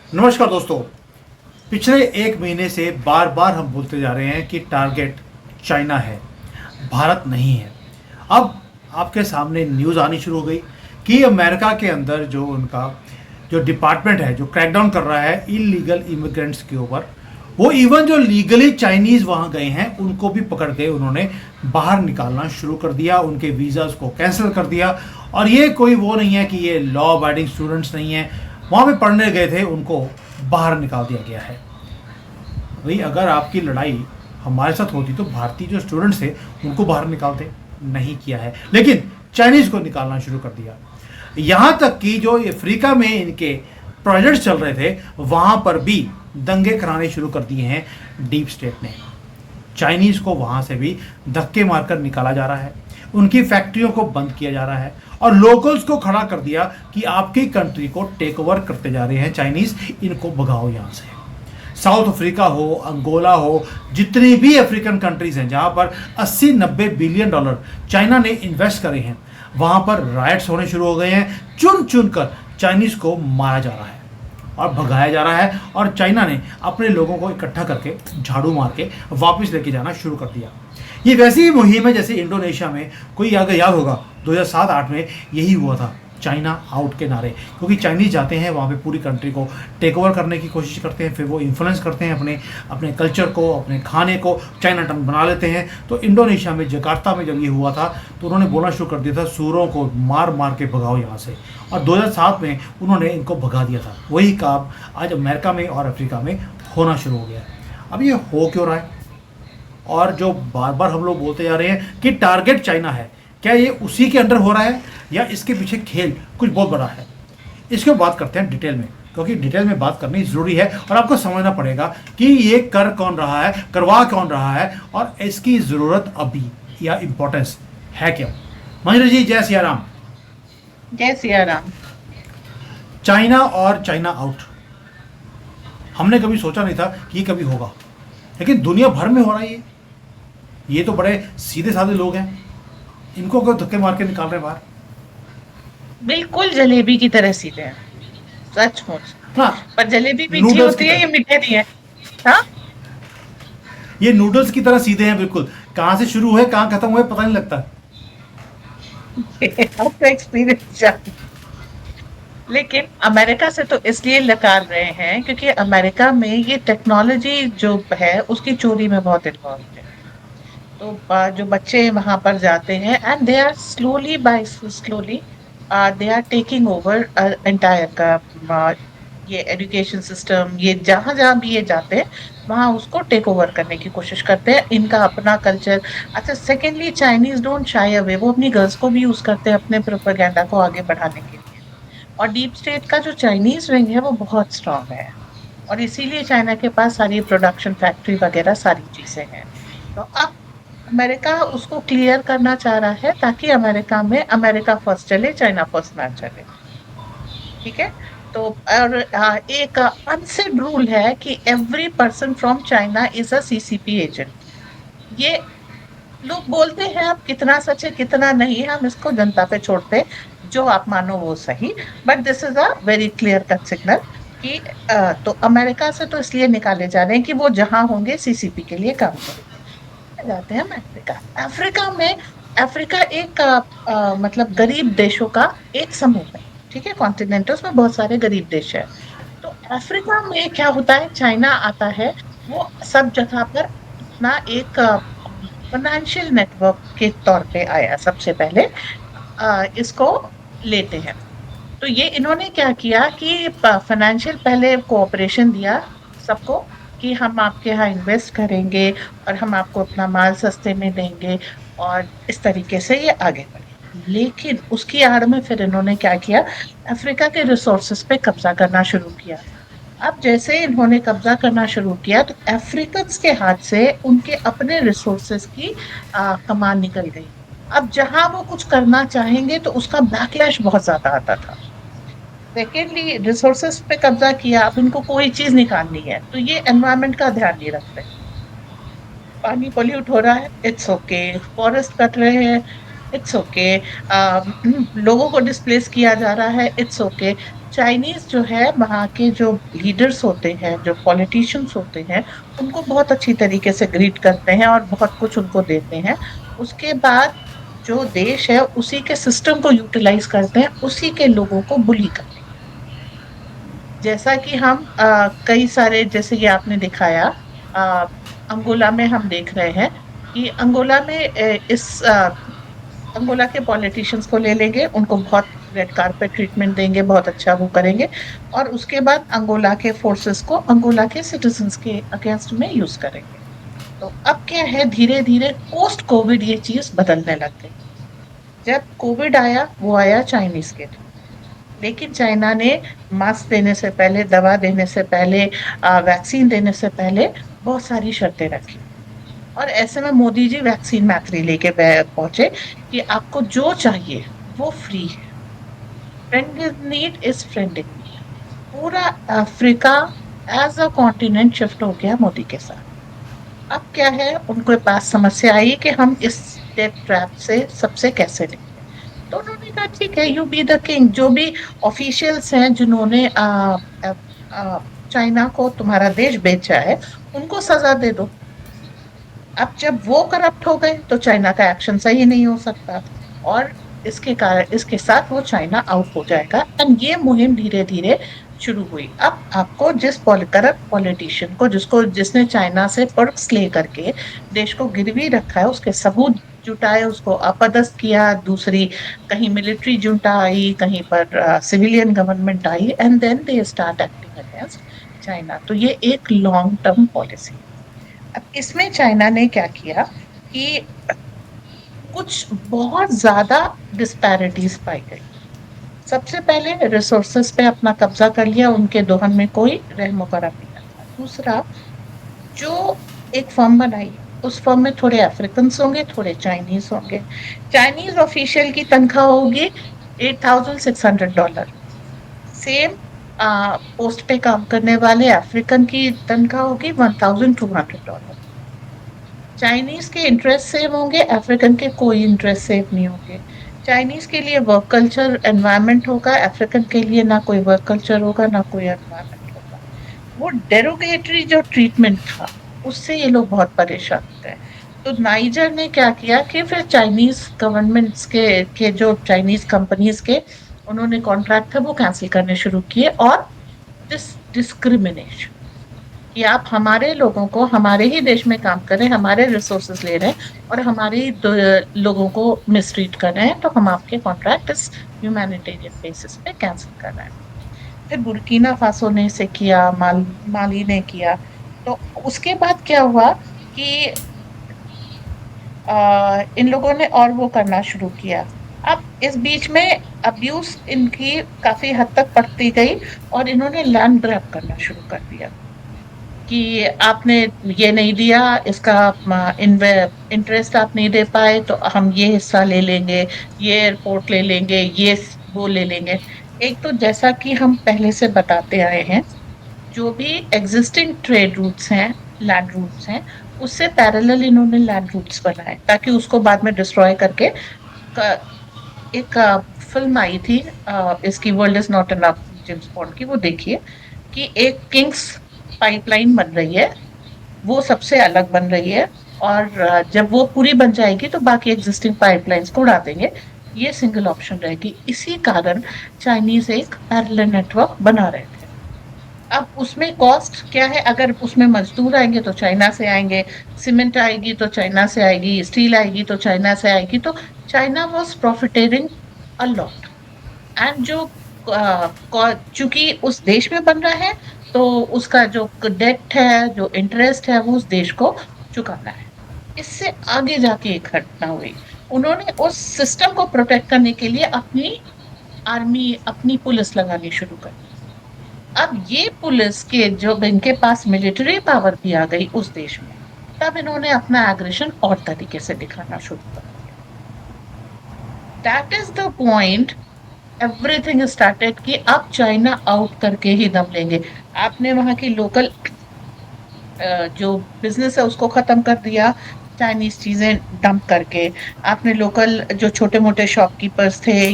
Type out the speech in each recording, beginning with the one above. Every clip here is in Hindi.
नमस्कार दोस्तों। पिछले एक महीने से बार बार हम बोलते जा रहे हैं कि टारगेट चाइना है, भारत नहीं है। अब आपके सामने न्यूज़ आनी शुरू हो गई कि अमेरिका के अंदर जो उनका जो डिपार्टमेंट है, जो क्रैकडाउन कर रहा है इलीगल इमिग्रेंट्स के ऊपर, वो इवन जो लीगली चाइनीज़ वहाँ गए हैं उनको भी पकड़ के उन्होंने बाहर निकालना शुरू कर दिया, उनके वीज़ाज़ को कैंसिल कर दिया। और ये कोई वो नहीं है कि ये लॉ अबाइडिंग स्टूडेंट्स नहीं है, वहाँ पे पढ़ने गए थे, उनको बाहर निकाल दिया गया है। भाई अगर आपकी लड़ाई हमारे साथ होती तो भारतीय जो स्टूडेंट्स थे उनको बाहर निकालते, नहीं किया है, लेकिन चाइनीज़ को निकालना शुरू कर दिया। यहाँ तक कि जो अफ्रीका में इनके प्रोजेक्ट्स चल रहे थे वहाँ पर भी दंगे कराने शुरू कर दिए हैं डीप स्टेट ने। चाइनीज़ को वहाँ से भी धक्के मारकर निकाला जा रहा है, उनकी फैक्ट्रियों को बंद किया जा रहा है और लोकल्स को खड़ा कर दिया कि आपकी कंट्री को टेक ओवर करते जा रहे हैं चाइनीज़, इनको भगाओ यहाँ से। साउथ अफ्रीका हो, अंगोला हो, जितनी भी अफ्रीकन कंट्रीज़ हैं जहाँ पर 80-90 बिलियन डॉलर चाइना ने इन्वेस्ट करे हैं, वहाँ पर राइट्स होने शुरू हो गए हैं। चुन चुन कर चाइनीज़ को मारा जा रहा है और भगाया जा रहा है और चाइना ने अपने लोगों को इकट्ठा करके झाड़ू मार के वापस लेके जाना शुरू कर दिया। ये वैसी ही मुहिम है जैसे इंडोनेशिया में, कोई अगर याद होगा 2007-8 में यही हुआ था, चाइना आउट के नारे। क्योंकि चाइनीज़ जाते हैं वहाँ पे पूरी कंट्री को टेक ओवर करने की कोशिश करते हैं, फिर वो इन्फ्लुएंस करते हैं अपने अपने कल्चर को, अपने खाने को चाइना टन बना लेते हैं। तो इंडोनेशिया में जकार्ता में जब ये हुआ था तो उन्होंने बोलना शुरू कर दिया था, सूरों को मार मार के भगाओ यहाँ से। और 2007 में उन्होंने इनको भगा दिया था। वही काम आज अमेरिका में और अफ्रीका में होना शुरू हो गया है। अब ये हो क्यों रहा है? और जो बार बार हम लोग बोलते जा रहे हैं कि टारगेट चाइना है, क्या ये उसी के अंडर हो रहा है या इसके पीछे खेल कुछ बहुत बड़ा है? इसकी बात करते हैं डिटेल में, क्योंकि डिटेल में बात करनी ज़रूरी है और आपको समझना पड़ेगा कि ये कर कौन रहा है, करवा कौन रहा है और इसकी ज़रूरत अभी या इम्पोर्टेंस है क्या। मंजरी जी, जय सिया राम। जय सिया राम। चाइना और चाइना आउट, हमने कभी सोचा नहीं था कि ये कभी होगा, लेकिन दुनिया भर में हो रहा है। ये तो बड़े सीधे साधे लोग हैं, इनको क्यों धक्के मार के निकाल रहे हैं बाहर? बिल्कुल जलेबी की तरह सीधे हैं, सचमुच। हाँ, पर जलेबी मीठी नूडल्स की होती है, ये तरह, मीठे नहीं है। हाँ। ये नूडल्स की तरह सीधे हैं बिल्कुल। कहाँ से शुरू हुए कहाँ खत्म हुए पता नहीं लगता। आपका एक्सपीरियंस जान। लेकिन अमेरिका से तो इसलिए निकाल रहे हैं क्योंकि अमेरिका में ये टेक्नोलॉजी जो है उसकी चोरी में बहुत इन्वॉल्व है। तो जो बच्चे वहां पर जाते हैं and they are slowly they are taking over entire का ये एजुकेशन सिस्टम, ये जहां जहां भी ये जाते हैं वहां उसको टेक ओवर करने की कोशिश करते हैं, इनका अपना कल्चर। अच्छा, secondly Chinese don't shy away, वो अपनी गर्ल्स को भी यूज करते हैं अपने प्रोपेगेंडा को आगे बढ़ाने के लिए। और डीप स्टेट का जो चाइनीज विंग है वो बहुत स्ट्रांग है और इसीलिए चाइना के पास सारी प्रोडक्शन फैक्ट्री वगैरह सारी चीजें हैं। तो अब अमेरिका उसको क्लियर करना चाह रहा है ताकि अमेरिका में अमेरिका फर्स्ट चले, चाइना फर्स्ट ना चले। ठीक है। तो और एक अनसेड रूल है कि every person from China is a CCP agent. ये लोग बोलते हैं, अब कितना सच है कितना नहीं, हम इसको जनता पे छोड़ते हैं, जो आप मानो वो सही। But this is a very clear cut signal कि तो अमेरिका से तो इसलिए निकाले जा रहे हैं कि वो जहां होंगे सीसीपी के लिए काम करेंगे। जाते हैं हम अफ्रीका। अफ्रीका में अफ्रीका एक मतलब गरीब देशों का एक समूह है। ठीक है, कॉन्टिनेंट है, उसमें बहुत सारे गरीब देश है। तो अफ्रीका में क्या होता है, चाइना आता है, वो सब जगह पर अपना एक फाइनेंशियल नेटवर्क के तौर पे आया सबसे पहले। इसको लेते हैं। तो ये इन्होंने क्या किया कि फाइनेंशियल पहले कोऑपरेशन दिया सबको कि हम आपके यहाँ इन्वेस्ट करेंगे और हम आपको अपना माल सस्ते में देंगे और इस तरीके से ये आगे बढ़े। लेकिन उसकी आड़ में फिर इन्होंने क्या किया, अफ्रीका के रिसोर्सेज पे कब्जा करना शुरू किया। अब जैसे इन्होंने कब्जा करना शुरू किया तो अफ्रीकन्स के हाथ से उनके अपने रिसोर्सेज की कमान निकल गई। अब जहां वो कुछ करना चाहेंगे तो उसका बैकलैश बहुत ज्यादा आता था। सेकेंडली, रिसोर्सेज पे कब्जा किया, अब इनको कोई चीज निकालनी है तो ये एनवायरनमेंट का ध्यान नहीं रखते। पानी पोल्यूट हो रहा है, इट्स ओके। फॉरेस्ट कट रहे हैं, इट्स ओके। लोगों को डिस्प्लेस किया जा रहा है, इट्स ओके। चाइनीज जो है वहाँ के जो लीडर्स होते हैं, जो पॉलिटिशियंस होते हैं, उनको बहुत अच्छी तरीके से ग्रीट करते हैं और बहुत कुछ उनको देते हैं। उसके बाद जो देश है उसी के सिस्टम को यूटिलाइज करते हैं, उसी के लोगों को बुली करते हैं। जैसा कि हम कई सारे, जैसे कि आपने दिखाया, अ, अंगोला में हम देख रहे हैं कि अंगोला में अंगोला के पॉलिटिशियंस को ले लेंगे, उनको बहुत रेड कार्पेट ट्रीटमेंट देंगे, बहुत अच्छा वो करेंगे, और उसके बाद अंगोला के फोर्सेस को अंगोला के सिटीजन्स के अगेंस्ट में यूज करेंगे। तो अब क्या है, धीरे धीरे पोस्ट कोविड ये चीज बदलने लग गई। जब कोविड आया, वो आया चाइनीज के लिए, लेकिन चाइना ने मास्क देने से पहले, दवा देने से पहले, वैक्सीन देने से पहले बहुत सारी शर्तें रखी। और ऐसे में मोदी जी वैक्सीन मैत्री लेके पहुंचे कि आपको जो चाहिए वो फ्री है। Friend in need is friend in need. पूरा Africa as a continent shift हो गया मोदी के साथ। अब क्या है, उनके पास समस्या आई कि हम इस डेथ ट्रैप से सबसे कैसे निकले। तो उन्होंने कहा ठीक है, यू बी द किंग। जो भी ऑफिशियल्स हैं जिन्होंने चाइना को तुम्हारा देश बेचा है, उनको सजा दे दो। अब जब वो करप्ट हो गए तो चाइना का एक्शन सही नहीं हो सकता, और इसके कारण, इसके साथ वो चाइना आउट हो जाएगा। एंड ये मुहिम धीरे धीरे शुरू हुई। अब आपको करप्ट पॉलिटिशियन को, जिसने चाइना से पर्क्स ले करके देश को गिरवी रखा है, उसके सबूत जुटाए, उसको अपदस्थ किया। दूसरी, कहीं मिलिट्री जुटा आई, कहीं पर सिविलियन गवर्नमेंट आई, and then they start acting against China. तो ये एक लॉन्ग टर्म पॉलिसी है। अब इसमें चाइना ने क्या किया कि कुछ बहुत ज्यादा डिस्पैरिटीज पाई गई। सबसे पहले रिसोर्सेस पे अपना कब्जा कर लिया, उनके दोहन में कोई रहमो करम नहीं था। दूसरा, जो एक फर्म बनाई, उस फर्म में थोड़े अफ्रीकन होंगे, थोड़े चाइनीज होंगे। चाइनीज ऑफिशियल की तनख्वाह होगी $8,600। सेम पोस्ट पे काम करने वाले अफ्रीकन की तनख्वाह होगी $1,200। चाइनीज के इंटरेस्ट सेव होंगे, अफ्रीकन के कोई इंटरेस्ट सेव नहीं होंगे। चाइनीज के लिए वर्क कल्चर एनवायरनमेंट होगा, अफ्रीकन के लिए ना कोई वर्क कल्चर होगा, ना कोई एनवायरनमेंट होगा। वो डेरोगेटरी जो ट्रीटमेंट था, उससे ये लोग बहुत परेशान होते हैं। तो नाइजर ने क्या किया कि फिर चाइनीज गवर्नमेंट्स के जो चाइनीज कंपनीज के उन्होंने कॉन्ट्रैक्ट था वो कैंसिल करने शुरू किए। और डिस्क्रिमिनेशन, कि आप हमारे लोगों को हमारे ही देश में काम कर रहे हैं, हमारे रिसोर्सेज ले रहे हैं, और हमारे ही लोगों को मिसट्रीट कर रहे हैं, तो हम आपके कॉन्ट्रैक्ट इस ह्यूमैनिटेरियन बेसिस पे कैंसिल कर रहे हैं। फिर बुर्किना फासो ने इसे किया, माली ने किया। तो उसके बाद क्या हुआ कि इन लोगों ने और वो करना शुरू किया। अब इस बीच में अब्यूज इनकी काफी हद तक बढ़ती गई, और इन्होंने लैंड ग्रैब करना शुरू कर दिया कि आपने ये नहीं दिया, इसका इंटरेस्ट आप नहीं दे पाए, तो हम ये हिस्सा ले लेंगे, ये एयरपोर्ट ले लेंगे, ये वो ले लेंगे। एक तो जैसा कि हम पहले से बताते आए हैं, जो भी एग्जिस्टिंग ट्रेड रूट्स हैं, लैंड रूट्स हैं, उससे पैरेलल इन्होंने लैंड रूट्स बनाए, ताकि उसको बाद में डिस्ट्रॉय करके एक फिल्म आई थी, इसकी world is not enough, James bond की, वो देखिए कि एक किंग्स पाइपलाइन बन रही है, वो सबसे अलग बन रही है, और जब वो पूरी बन जाएगी तो बाकी एग्जिस्टिंग पाइपलाइंस को उड़ा देंगे। ये सिंगल ऑप्शन रहेगी। इसी कारण चाइनीज एक पैरेलल नेटवर्क बना रहे थे। अब उसमें कॉस्ट क्या है, अगर उसमें मजदूर आएंगे तो चाइना से आएंगे, सीमेंट आएगी तो चाइना से आएगी, स्टील आएगी तो चाइना से आएगी। तो China was profiteering a lot. And जो चूंकि उस देश में बन रहा है, तो उसका जो डेट है, जो इंटरेस्ट है, वो उस देश को चुकाना है। इससे आगे जाके एक घटना हुई। उन्होंने उस सिस्टम को प्रोटेक्ट करने के लिए अपनी आर्मी, अपनी पुलिस लगानी शुरू कर दी। अब ये पुलिस के जो, इनके पास मिलिट्री पावर भी आ गई उस देश में, तब इन्होंने अपना एग्रेशन और तरीके से दिखाना शुरू कर दिया। That is the point, everything started कि अब चाइना आउट करके ही दम लेंगे। आपने वहां की लोकल जो बिजनेस है उसको खत्म कर दिया, चाइनीज चीजें डंप करके आपने लोकल जो छोटे मोटे शॉपकीपर्स थे,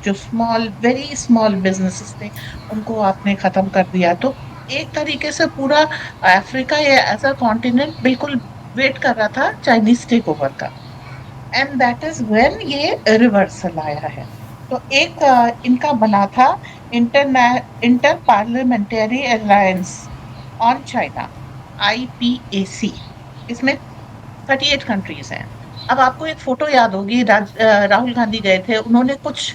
जो स्मॉल वेरी स्मॉल बिजनेसेस थे, उनको आपने खत्म कर दिया। तो एक तरीके से पूरा अफ्रीका या एज अ कॉन्टिनेंट बिल्कुल वेट कर रहा था चाइनीज टेक ओवर का। एंड दैट इज व्हेन ये रिवर्सल आया है। तो एक इनका बना था inter parliamentary alliance on China, IPAC। इसमें 38 कंट्रीज हैं। अब आपको एक फोटो याद होगी, राहुल गांधी गए थे, उन्होंने कुछ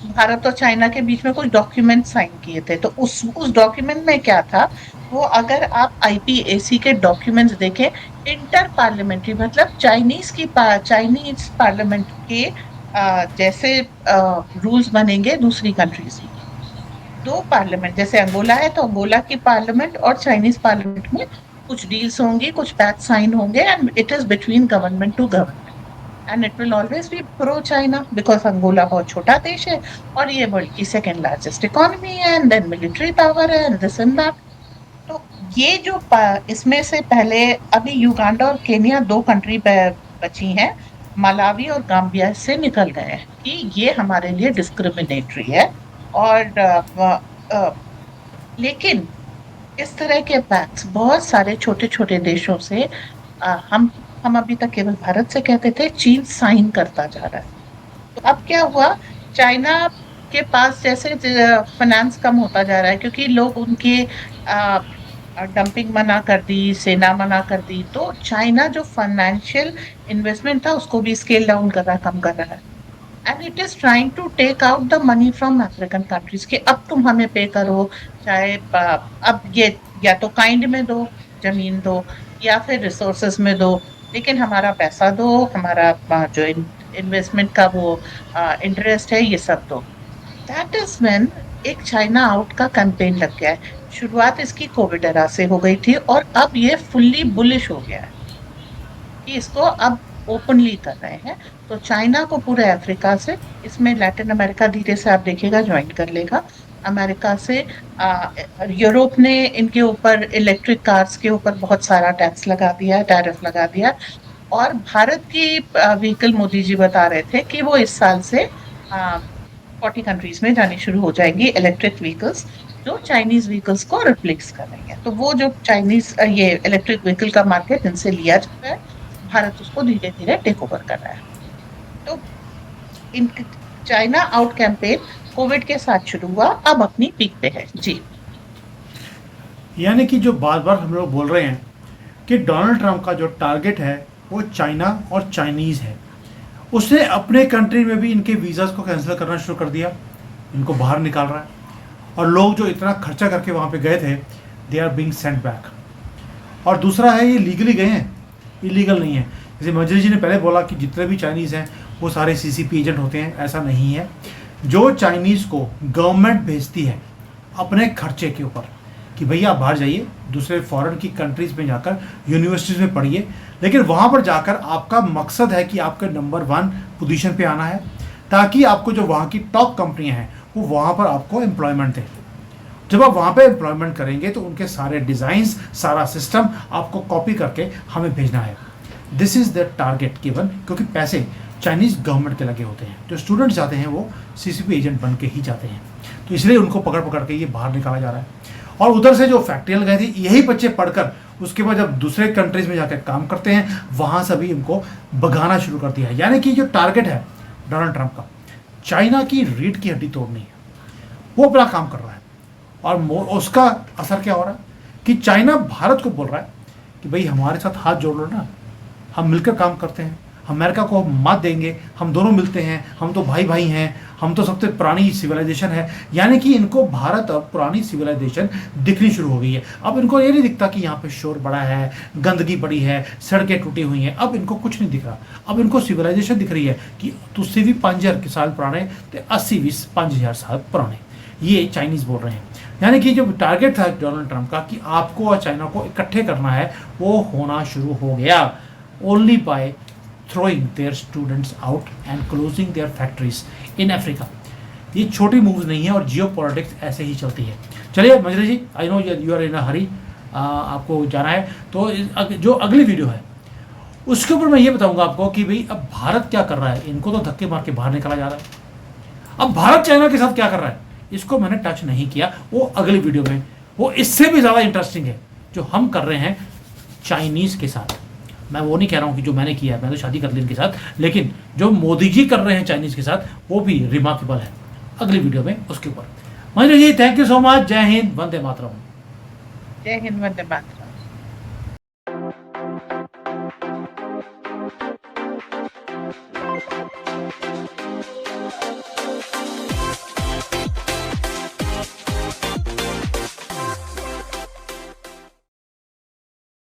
भारत और चाइना के बीच में कुछ डॉक्यूमेंट साइन किए थे। तो उस डॉक्यूमेंट में क्या था, वो अगर आप IPAC के डॉक्यूमेंट्स देखें, इंटर पार्लियामेंट्री मतलब चाइनीज पार्लियामेंट के जैसे रूल्स बनेंगे दूसरी कंट्रीज में। दो पार्लियामेंट, जैसे अंगोला है तो अंगोला की पार्लियामेंट और चाइनीज पार्लियामेंट में कुछ डील्स होंगी, कुछ पैक्ट साइन होंगे, and it is between government to government, and it will always be pro China because Angola बहुत छोटा देश है और ये वर्ल्ड की सेकेंड लार्जेस्ट इकोनॉमी है, एंड देन मिलिट्री पावर है, एंड दिस एंड दैट। तो ये जो इसमें से पहले अभी युगांडा और केनिया दो कंट्री बची हैं, मलावी और गाम्बिया से निकल गए हैं कि ये हमारे लिए डिस्क्रिमिनेटरी है। और लेकिन इस तरह के पैक्ट्स बहुत सारे छोटे छोटे देशों से हम अभी तक केवल भारत से कहते थे, चीन साइन करता जा रहा है। तो अब क्या हुआ, चाइना के पास जैसे फाइनेंस कम होता जा रहा है क्योंकि लोग उनके डंपिंग मना कर दी, सेना मना कर दी, तो चाइना जो फाइनेंशियल इन्वेस्टमेंट था उसको भी स्केल डाउन कर रहा है, कम कर रहा है। And it is trying to take out the money from African countries कि अब तुम हमें पे करो, चाहे अब ये या तो काइंड में दो, जमीन दो, या फिर रिसोर्सेज में दो, लेकिन हमारा पैसा दो, हमारा जो इन्वेस्टमेंट का वो इंटरेस्ट है, ये सब दो। दैट इज व्हेन एक चाइना आउट का कैंपेन लग गया है। शुरुआत इसकी कोविड एरा से हो गई थी और अब ये फुल्ली बुलिश हो गया है कि इसको अब ओपनली कर रहे हैं। तो चाइना को पूरे अफ्रीका से, इसमें लैटिन अमेरिका धीरे से आप देखिएगा ज्वाइन कर लेगा, अमेरिका से यूरोप ने इनके ऊपर इलेक्ट्रिक कार्स के ऊपर बहुत सारा टैक्स लगा दिया है, टैरिफ लगा दिया। और भारत की व्हीकल, मोदी जी बता रहे थे कि वो इस साल से 40 कंट्रीज में जानी शुरू हो जाएंगी इलेक्ट्रिक व्हीकल्स, जो चाइनीज व्हीकल्स को रिप्लेस कर रही है। तो वो जो चाइनीज ये इलेक्ट्रिक व्हीकल का मार्केट इनसे लिया जाता है, भारत उसको धीरे धीरे टेक ओवर कर रहा है। तो in China out campaign Covid के साथ शुरू हुआ, अब अपनी पीक पे है जी। यानी कि जो बार बार हम लोग बोल रहे हैं कि डोनाल्ड ट्रंप का जो टारगेट है वो चाइना और चाइनीज़ है, उसने अपने कंट्री में भी इनके वीज़ाज़ को कैंसिल करना शुरू कर दिया, इनको बाहर निकाल रहा है। और लोग जो इतना खर्चा करके वहाँ पे गए थे, they are being sent back. और दूसरा है, ये लीगली गए हैं, इलीगल नहीं है। जैसे मंजरी जी ने पहले बोला कि जितने भी चाइनीज़ हैं वो सारे CCP एजेंट होते हैं, ऐसा नहीं है। जो चाइनीज़ को गवर्नमेंट भेजती है अपने खर्चे के ऊपर कि भैया आप बाहर जाइए, दूसरे फॉरेन की कंट्रीज़ में जाकर यूनिवर्सिटीज़ में पढ़िए, लेकिन वहाँ पर जाकर आपका मकसद है कि आपके नंबर 1 पोजीशन पे आना है, ताकि आपको जो वहाँ की टॉप कंपनियाँ हैं वो वहाँ पर आपको एम्प्लॉयमेंट दें। जब आप वहाँ पे एम्प्लॉयमेंट करेंगे तो उनके सारे डिज़ाइंस, सारा सिस्टम आपको कॉपी करके हमें भेजना है। This is the target given, क्योंकि पैसे चाइनीज़ गवर्नमेंट के लगे होते हैं। जो स्टूडेंट्स जाते हैं वो CCP एजेंट बन के ही जाते हैं, तो इसलिए उनको पकड़ पकड़ के ये बाहर निकाला जा रहा है। और उधर से जो फैक्ट्रियाँ गए थे, यही बच्चे पढ़कर उसके बाद जब दूसरे कंट्रीज़ में जाकर काम करते हैं, वहाँ से भी इनको भगाना शुरू कर दिया है। यानी कि जो टारगेट है डोनाल्ड ट्रंप का, चाइना की रीढ़ की हड्डी तोड़नी है, वो अपना काम कर रहा है। और उसका असर क्या हो रहा है कि चाइना भारत को बोल रहा है कि भाई हमारे साथ हाथ जोड़ लो ना, हम मिलकर काम करते हैं, अमेरिका को हम मात देंगे, हम दोनों मिलते हैं, हम तो भाई भाई हैं, हम तो सबसे पुरानी सिविलाइजेशन है। यानी कि इनको भारत अब पुरानी सिविलाइजेशन दिखनी शुरू हो गई है। अब इनको ये नहीं दिखता कि यहाँ पे शोर बड़ा है, गंदगी बड़ी है, सड़कें टूटी हुई हैं, अब इनको कुछ नहीं दिख रहा। अब इनको सिविलाइजेशन दिख रही है कि तुझसे भी 5000 साल पुराने, तो 80-20 5000 साल पुराने, ये चाइनीज़ बोल रहे हैं। यानी कि जो टारगेट था डोनाल्ड ट्रंप का कि आपको और चाइना को इकट्ठे करना है, वो होना शुरू हो गया। Only by throwing their students out and closing their factories in Africa। ये छोटी मूव्स नहीं है और जियो पॉलिटिक्स ऐसे ही चलती है। चलिए Manjari ji, I know you are in a hurry, आपको जाना है, तो जो अगली वीडियो है उसके ऊपर मैं ये बताऊंगा आपको कि भाई अब भारत क्या कर रहा है, इनको तो धक्के मार के बाहर निकाला जा रहा है। अब भारत चाइना के साथ क्या कर रहा है इसको मैंने टच नहीं किया, वो अगली वीडियो में, वो इससे भी ज़्यादा इंटरेस्टिंग है जो हम कर रहे हैं चाइनीज़ के साथ। मैं वो नहीं कह रहा हूँ कि जो मैंने किया है, मैं तो शादी कर ली इनके साथ, लेकिन जो मोदी जी कर रहे हैं चाइनीज़ के साथ वो भी रिमार्केबल है। अगली वीडियो में उसके ऊपर। Mahendra ji thank you so much. जय हिंद, वंदे मातरम। जय हिंद, वंदे मातरम।